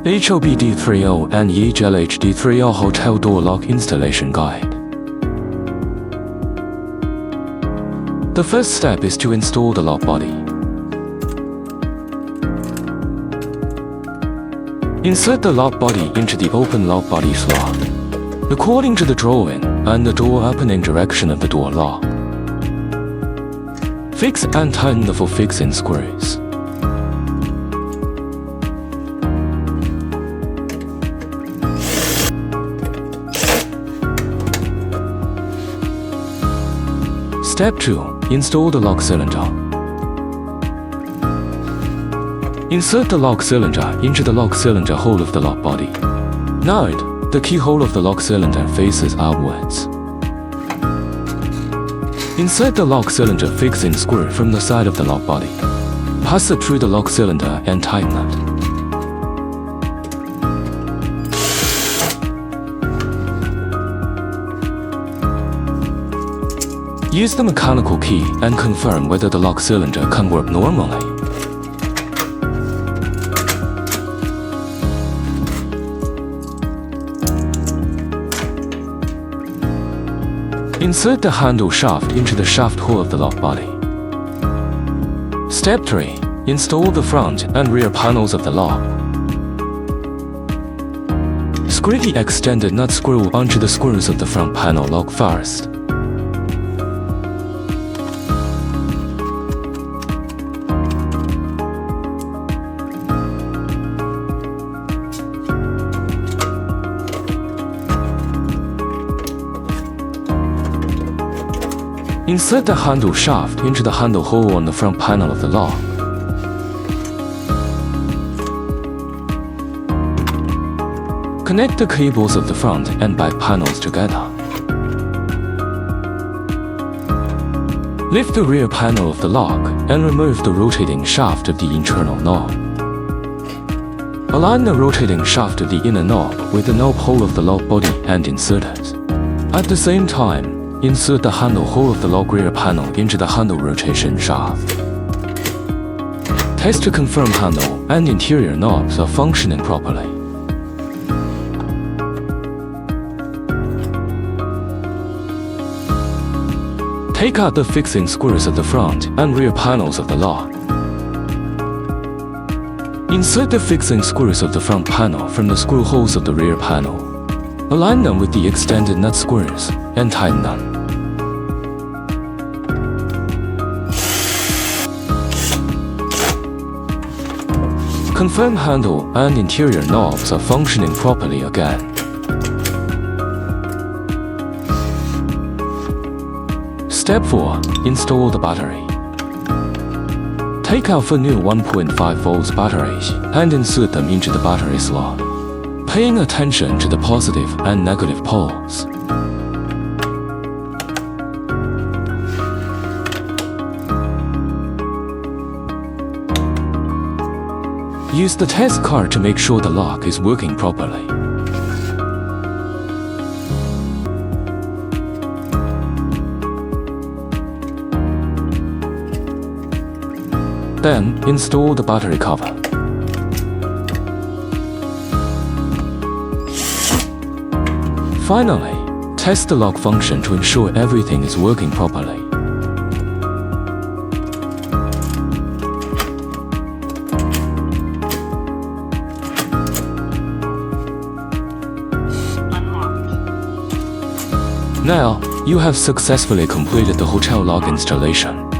HL-BD30 and HL-HD30 Hotel Door Lock Installation Guide. The first step is to install the lock body. Insert the lock body into the open lock body slot, according to the drawing and the door opening direction of the door lock. Fix and tighten the 4 fixing screws. Step 2. Install the lock cylinder. Insert the lock cylinder into the lock cylinder hole of the lock body. Note, the keyhole of the lock cylinder faces outwards. Insert the lock cylinder fixing screw from the side of the lock body. Pass it through the lock cylinder and tighten it. Use the mechanical key and confirm whether the lock cylinder can work normally. Insert the handle shaft into the shaft hole of the lock body. Step 3. Install the front and rear panels of the lock. Screw the extended nut screw onto the screws of the front panel lock first. Insert the handle shaft into the handle hole on the front panel of the lock. Connect the cables of the front and back panels together. Lift the rear panel of the lock and remove the rotating shaft of the internal knob. Align the rotating shaft of the inner knob with the knob hole of the lock body and insert it. At the same time, insert the handle hole of the lock rear panel into the handle rotation shaft. Test to confirm handle and interior knobs are functioning properly. Take out the fixing screws of the front and rear panels of the lock. Insert the fixing screws of the front panel from the screw holes of the rear panel. Align them with the extended nut screws and tighten them. Confirm handle and interior knobs are functioning properly again. Step 4. Install the battery. Take out 4 new 1.5 volts batteries and insert them into the battery slot, paying attention to the positive and negative poles. Use the test card to make sure the lock is working properly. Then, install the battery cover. Finally, test the lock function to ensure everything is working properly. Now, you have successfully completed the hotel lock installation.